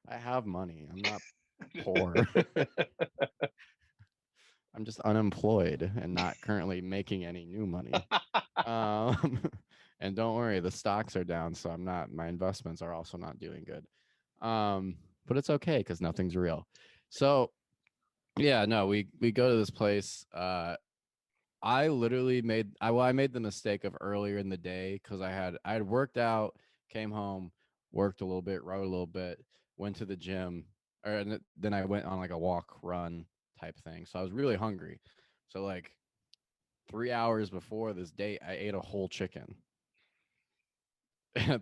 I have money. I'm not poor. I'm just unemployed and not currently making any new money. Um, and don't worry, the stocks are down, so I'm not. My investments are also not doing good. But it's okay because nothing's real. So yeah, no, we go to this place. I literally I made the mistake of earlier in the day because I had worked out, came home, worked a little bit, wrote a little bit, went to the gym, and then I went on like a walk, run type thing. So I was really hungry. So like 3 hours before this date, I ate a whole chicken,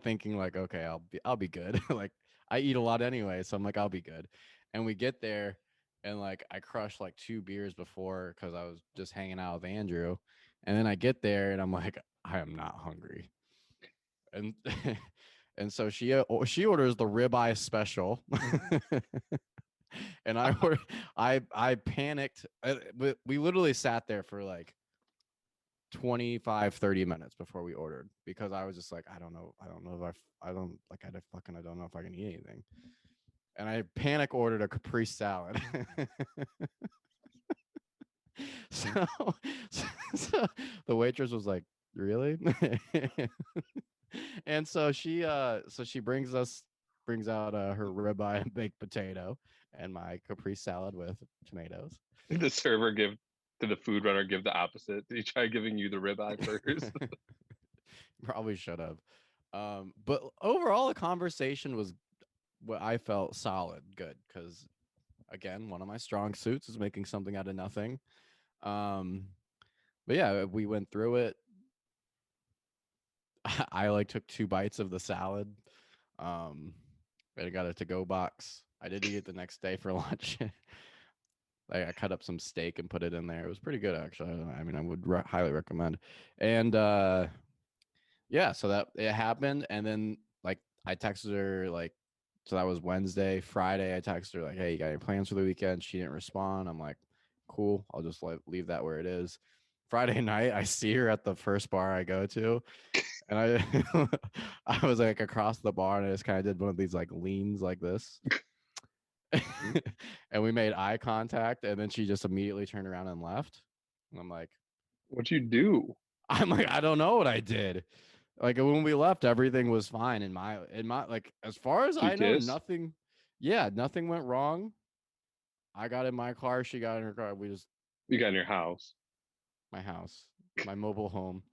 thinking like, okay, I'll be good. Like I eat a lot anyway, so I'm like, I'll be good. And we get there, and like I crushed like 2 beers before because I was just hanging out with Andrew, and then I get there and I'm like, I am not hungry, and and so she orders the ribeye special, and I panicked. We literally sat there for like 25-30 minutes before we ordered because I was just like, I don't know if I don't like I don't know if I can eat anything. And I panic ordered a Capri salad. so, so the waitress was like, really? And so she brings out her ribeye and baked potato and my Capri salad with tomatoes. Did the server give, did the food runner give the opposite? Did he try giving you the ribeye first? Probably should have. But overall, the conversation was what I felt solid, good, because again, one of my strong suits is making something out of nothing. Um, but yeah, we went through it. I like took 2 bites of the salad. Um, I got a to-go box. I did eat it the next day for lunch. Like I cut up some steak and put it in there. It was pretty good actually. I mean, I would highly recommend. And yeah, so that it happened, and then like I texted her like, so that was Wednesday. Friday, I texted her like, "Hey, you got any plans for the weekend?" She didn't respond. I'm like, "Cool, I'll just leave that where it is." Friday night, I see her at the first bar I go to, and I I was like across the bar, and I just kind of did one of these like leans like this, and we made eye contact, and then she just immediately turned around and left. And What'd you do? I'm like, I don't know what I did. Like when we left, everything was fine in my like as far as Did you I know, kiss? nothing. Yeah, nothing went wrong. I got in my car, she got in her car. We just You got in your house. my house, my mobile home,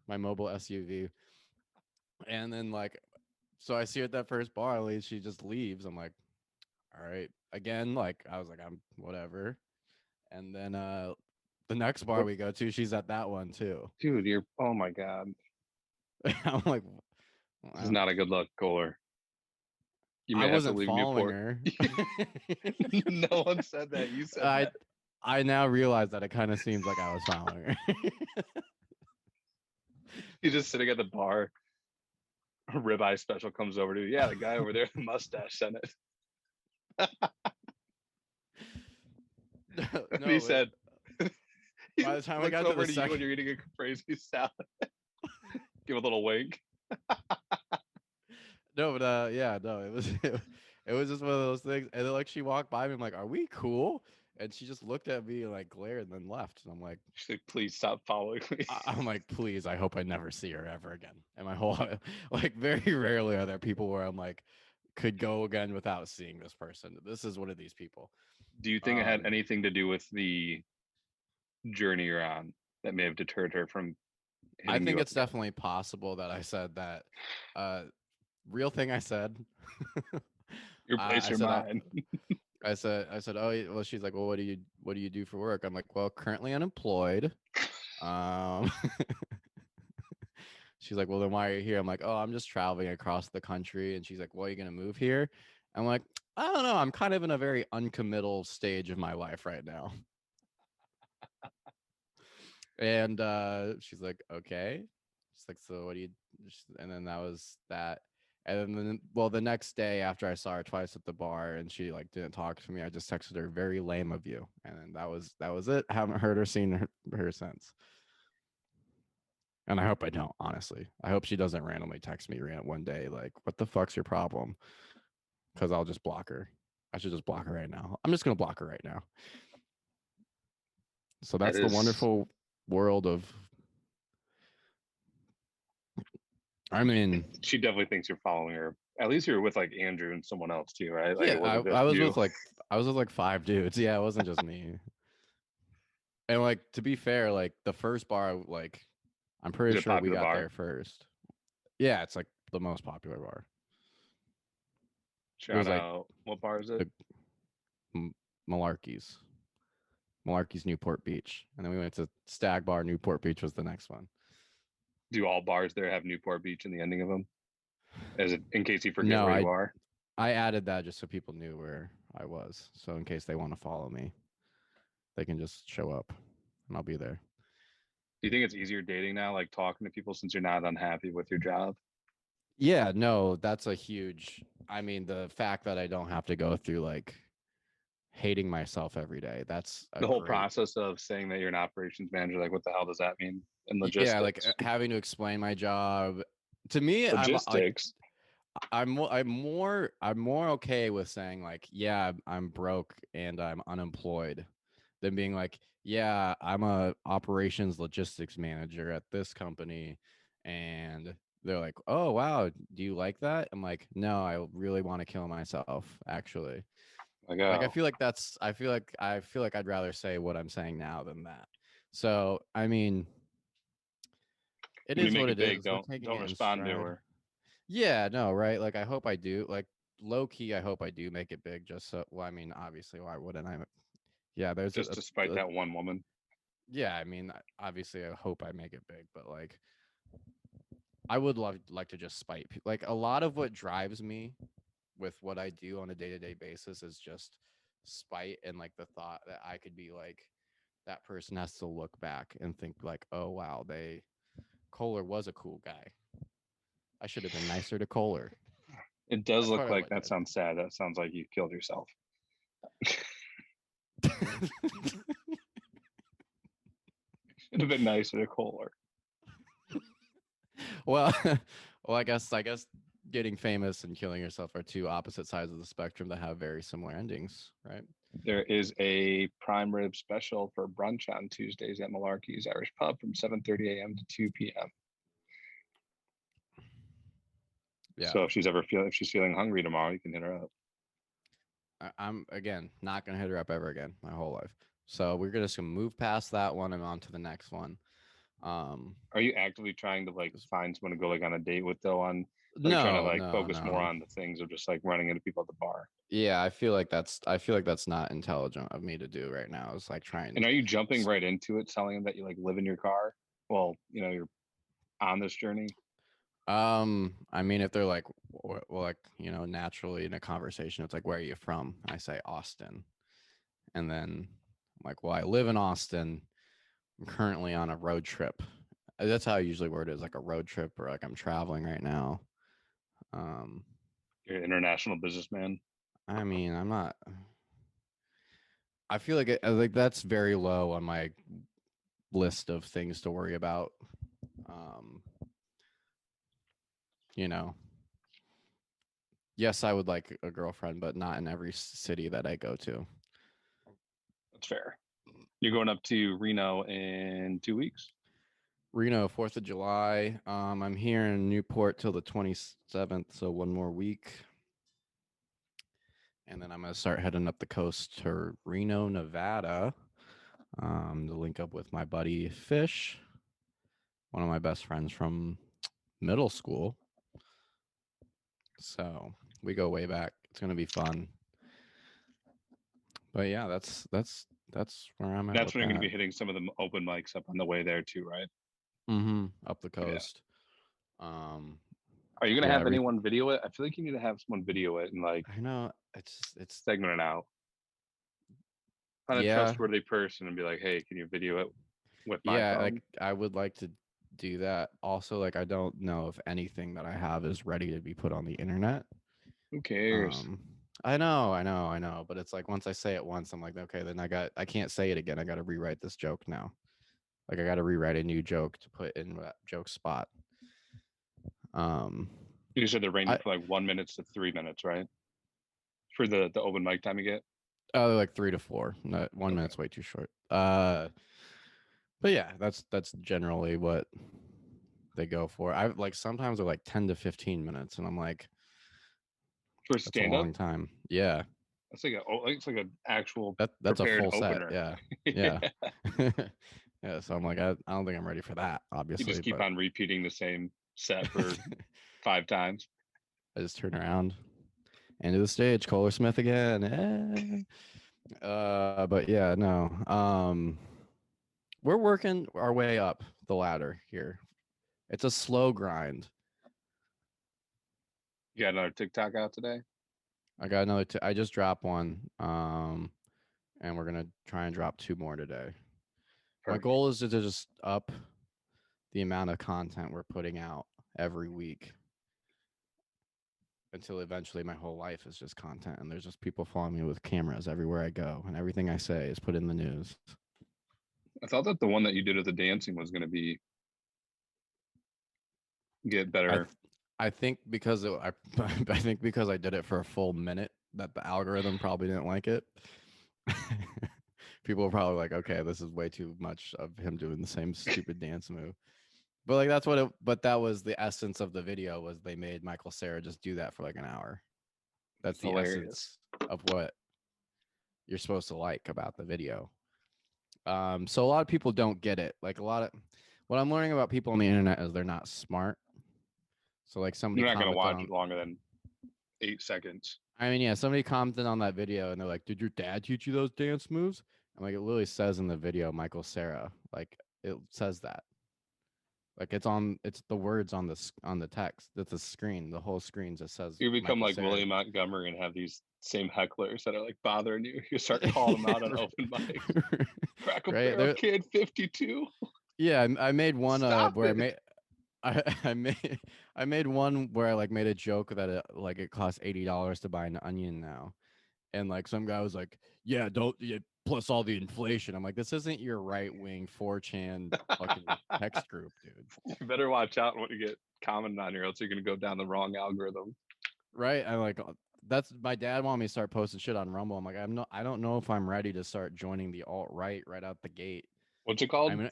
my mobile SUV, and then like so I see her at that first bar. She just leaves. I'm like, all right, again. Like I was like, I'm whatever. And then the next bar What, we go to, she's at that one too. dude? You're. Oh my god. I'm like, This is not a good look, Kohler. You I may have to wasn't leave following Newport. her. No one said that. You said I that. I now realize that it kind of seems like I was following her. You're just sitting at the bar. A ribeye special comes over to you. Yeah, the guy over there, the mustache, sent it. And he No, said, he by the time we looks got to over the to you and second, you're eating a crazy salad. Give a little wink. no, but yeah, no, it was it was just one of those things. And then like she walked by me, I'm like, "Are we cool?" And she just looked at me and like glared and then left. And I'm like, She's like, please stop following me. I'm like, please, I hope I never see her ever again. And my whole like very rarely are there people where I'm like could go again without seeing this person. This is one of these people. Do you think it had Um, anything to do with the journey you're on that may have deterred her from I hitting think you up it's again? definitely possible that I said that. Uh, real thing I said. Your place, I your said mind. I said, oh, well, she's like, well, what do you do for work? I'm like, well, currently unemployed. Um, she's like, well, then why are you here? I'm like, oh, I'm just traveling across the country. And she's like, well, are you gonna move here? I'm like, I don't know. I'm kind of in a very uncommittal stage of my life right now. And she's like, okay. She's like, so what do you? And then that was that. And then, well, the next day after I saw her twice at the bar and she like didn't talk to me, I just texted her, "Very lame of you," and then that was it. Haven't heard or seen her since. And I hope I don't. Honestly, I hope she doesn't randomly text me one day like, "What the fuck's your problem?" Because I'll just block her. I should just block her right now. I'm just gonna block her right now. So That that's the is, wonderful world of. I mean, she definitely thinks you're following her. At least you're with like Andrew and someone else too, right? Like yeah, it wasn't I just was you. with like I was with like 5 dudes. Yeah, it wasn't just me. And like to be fair, like the first bar, like I'm Is pretty it sure we popular got bar? there first. Yeah, it's like the most popular bar. It Shout was like out. What bar is it? the M- Malarkey's, Malarkey's Newport Beach, and then we went to Stag Bar. Newport Beach was the next one. Do all bars there have Newport Beach in the ending of them? As it, in case you forget No, where I you are. I added that just so people knew where I was. So in case they want to follow me, they can just show up, and I'll be there. Do you think it's easier dating now, like talking to people since you're not unhappy with your job? Yeah, no, that's a huge. I mean, the fact that I don't have to go through like hating myself every day. That's a The whole great. process of saying that you're an operations manager, like what the hell does that mean in Yeah, like logistics? having to explain my job. To me, I'm like Logistics. I'm more okay with saying like, yeah, I'm broke and I'm unemployed than being like, yeah, I'm a operations logistics manager at this company and they're like, "Oh, wow, do you like that?" I'm like, "No, I really want to kill myself actually." Like, Like oh, I feel like I'd rather say what I'm saying now than that. So, I mean, it when you is make what it it big, is. We're don't taking don't it in respond to stride. her. Yeah, no, right? Like I hope I do. Like low key, I hope I do make it big. Just so, well, I mean, obviously, why wouldn't I? Yeah, there's Just to spite that one woman. yeah. I mean, obviously, I hope I make it big, but like, I would like to just spite. Like a lot of what drives me with what I do on a day to day basis is just spite and like the thought that I could be like that person has to look back and think like, oh wow, Kohler was a cool guy. I should have been nicer to Kohler. It does That's look what I like like. that sounds sad. That sounds like you killed yourself. It'd have been nicer to Kohler. well, well, I guess getting famous and killing yourself are two opposite sides of the spectrum that have very similar endings, right? There is a prime rib special for brunch on Tuesdays at Malarkey's Irish Pub from 7:30 a.m. to 2 p.m. Yeah, So if she's feeling hungry tomorrow, you can hit her up. I'm again not gonna hit her up ever again my whole life. So we're just gonna move past that one and on to the next one. Um, Are you actively trying to like find someone to go like on a date with though on are you trying to no, like no, focus more no. on the things of just like running into people at the bar? Yeah, I feel like that's not intelligent of me to do right now. It's like And trying. are you jumping right into it, telling them that you like live in your car? Well, you're on this journey. I mean, if they're like, well, like naturally in a conversation, it's like, where are you from? I say Austin, and then I'm like, well, I live in Austin. I'm currently on a road trip. That's how I usually word it, is like a road trip or like I'm traveling right now. Um, You're an international businessman. I mean, I'm not. I feel like like that's very low on my list of things to worry about. Um, you know, yes, I would like a girlfriend, but not in every city that I go to. That's fair. You're going up to Reno in 2 weeks. Reno, 4th of July. I'm here in Newport till the 27th, so one more week. And then I'm going to start heading up the coast to Reno, Nevada, to link up with my buddy Fish, one of my best friends from middle school. So we go way back. It's going to be fun. But yeah, that's where I'm at That's with when you're going to that. be hitting some of the open mics up on the way there too, right? Up the Yeah. coast. Um, Are you going to yeah, have anyone video it? I feel like you need to have someone video it and like I know it's segment it out. Find a yeah, trustworthy person and be like, hey, can you video it with my yeah. phone? Like I would like to do that. Also, like I don't know if anything that I have is ready to be put on the internet. Who cares? Um, I know. But it's like once I say it once, I'm like, okay, then I can't say it again. I got to rewrite this joke now. Like I got to rewrite a new joke to put in that joke spot. Um, You said they're ranging I from like 1 minute to 3 minutes, right? For the open mic time you get. like 3 to 4. Not 1 minute's way too short. But yeah, that's generally what they go for. I like sometimes they're like 10 to 15 minutes, and I'm like, For that's a stand up, long time. Yeah, it's like an actual that's a prepared full set. opener. Yeah, Yeah. yeah, yeah. So I'm like, I don't think I'm ready for that, You obviously, just keep but on repeating the same set for 5 times. I just turn around, into the stage, Kohler Smith again. But yeah, no. We're working our way up the ladder here. It's a slow grind. You got another TikTok out today? I got another. I just dropped one. And we're gonna try and drop 2 more today. My Perfect. goal is to just up the amount of content we're putting out every week until eventually my whole life is just content and there's just people following me with cameras everywhere I go and everything I say is put in the news. I thought that the one that you did of the dancing was going to be get I better. th- I think because I think because I did it for a full minute that the algorithm probably didn't like it. People were probably like, okay, this is way too much of him doing the same stupid dance move. But like that's what it but that was the essence of the video was they made Michael Cera just do that for like an hour. That's the Hilarious. essence of what you're supposed to like about the video. So a lot of people don't get it. Like a lot of what I'm learning about people on the internet is they're not smart. So like somebody You're not going to commented watch on it longer than 8 seconds. I mean, yeah, somebody commented on that video and they're like, "Did your dad teach you those dance moves?" And like it literally says in the video Michael Cera. Like it says that. Like it's the words on the text. That's a screen. The whole screen just says You become Michael like Cera. William Montgomery and have these same hecklers that are like bothering you. You start calling them out on open mics. Crackle Right Barrel there. Kid 52. Yeah, I made one Stop where it. I made one where I like made a joke that it costs $80 to buy an onion now, and like some guy was like, "Yeah, don't plus all the inflation." I'm like, "This isn't your right wing 4chan fucking text group, dude." You better watch out when you get commented on here, else you're going to go down the wrong algorithm. Right? I like that's my dad wanted me to start posting shit on Rumble. I'm like, I don't know if I'm ready to start joining the alt right out the gate. What's it I called? mean,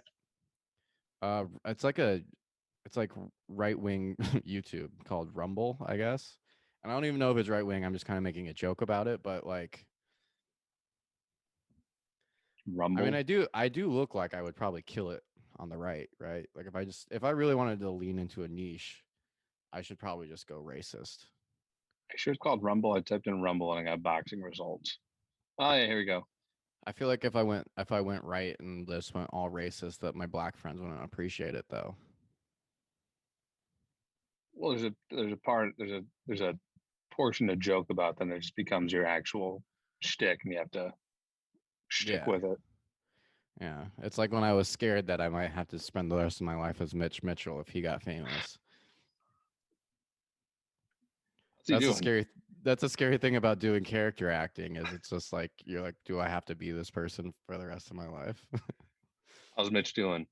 it's like right wing YouTube called Rumble, I guess. And I don't even know if it's right wing. I'm just kind of making a joke about it, but like, I mean, Rumble. I do look like I would probably kill it on the right? Like if I really wanted to lean into a niche, I should probably just go racist. Are you sure it's called Rumble? I typed in Rumble and I got boxing results. Oh yeah, here we go. I feel like if I went right and just went all racist, that my black friends wouldn't appreciate it though. Well, there's a portion to joke about, then it just becomes your actual shtick, and you have to stick Yeah. with it. Yeah. It's like when I was scared that I might have to spend the rest of my life as Mitch Mitchell if he got famous. What's he That's a doing? scary that's a scary thing about doing character acting is it's just like you're like, do I have to be this person for the rest of my life? How's Mitch doing?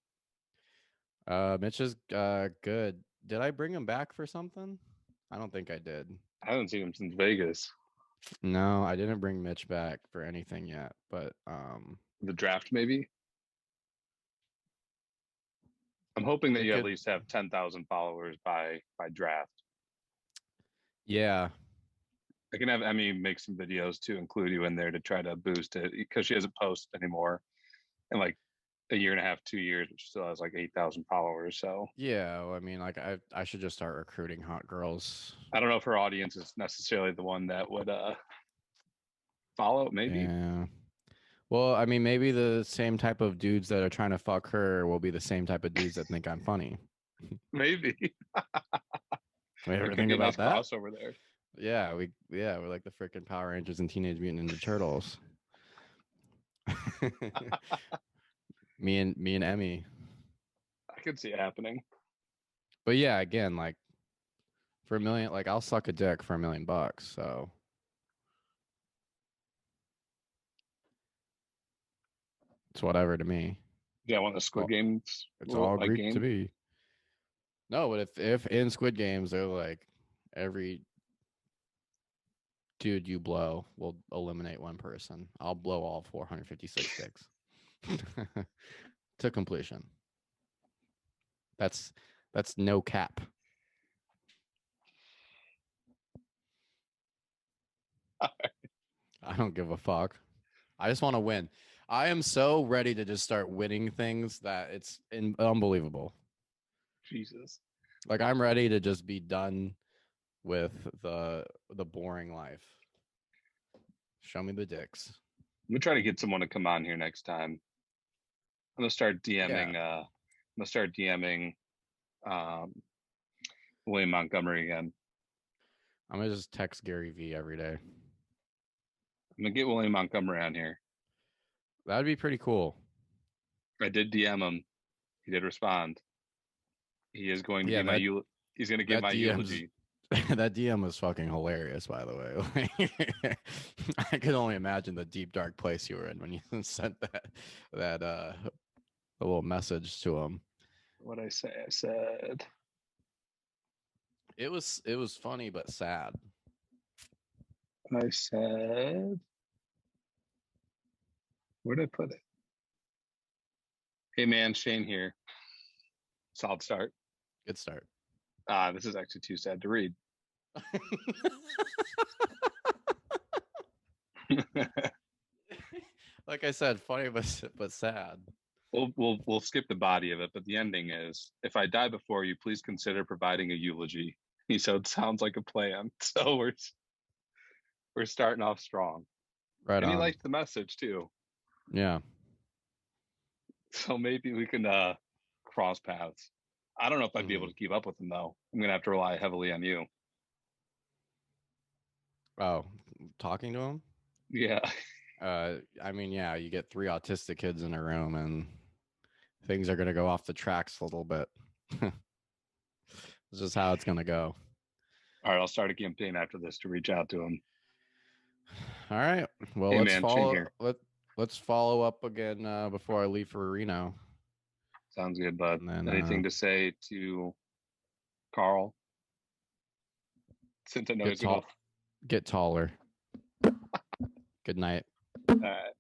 Mitch is good. Did I bring him back for something? I don't think I did. I haven't seen him since Vegas. No, I didn't bring Mitch back for anything yet. But The draft, maybe. I'm hoping that it you at could least have 10,000 followers by draft. yeah. I can have Emmy make some videos to include you in there to try to boost it because she doesn't post anymore in like a year and a half, 2 years, but she still has like 8,000 followers. So Yeah, well, I mean like I should just start recruiting hot girls. I don't know if her audience is necessarily the one that would Follow, maybe. Yeah. Well, I mean, maybe the same type of dudes that are trying to fuck her will be the same type of dudes that think I'm funny. Maybe. We There ever could think be a nice about that? crossover there. We're like the freaking Power Rangers and Teenage Mutant Ninja Turtles. me and Emmy. I could see it happening. But yeah, again, like for $1 million, like I'll suck a dick for $1 million. So it's whatever to me. Yeah, one of the Squid Games. It's all Like Greek to game. me. No, but if in Squid Games they're like every dude you blow will eliminate one person, I'll blow all 456 dicks to completion. That's no cap. I don't give a fuck. I just want to win. I am so ready to just start winning things that it's unbelievable. Jesus. Like I'm ready to just be done with the boring life. Show me the dicks. I'm gonna try to get someone to come on here next time. I'm gonna start DMing. Yeah. I'm gonna start DMing William Montgomery again. I'm gonna just text Gary V every day. I'm gonna get William Montgomery on here. That'd be pretty cool. I did DM him. He did respond. He is going to Yeah, be my he's going to give my eulogy. That DM was fucking hilarious, by the way. I could only imagine the deep dark place you were in when you sent that little message to him. What I say? I said it was funny but sad. I said, where did I put it? Hey man, Shane here. Solid start. Good start. This is actually too sad to read. Like I said, funny but sad. We'll skip the body of it, but the ending is: if I die before you, please consider providing a eulogy. He said, it sounds like a plan. So we're starting off strong. Right and on. He liked the message too. Yeah. So maybe we can cross paths. I don't know if I'd be able to keep up with him though. I'm gonna have to rely heavily on you. Oh, talking to him? Yeah. I mean, yeah, you get 3 autistic kids in a room and things are gonna go off the tracks a little bit. This is how it's gonna go. All right, I'll start a campaign after this to reach out to him. All right. Well, hey, let's man, follow. Let's follow up again before I leave for Reno. Sounds good, bud. Then, anything to say to Carl? Since I know he's get taller. Good night. All right.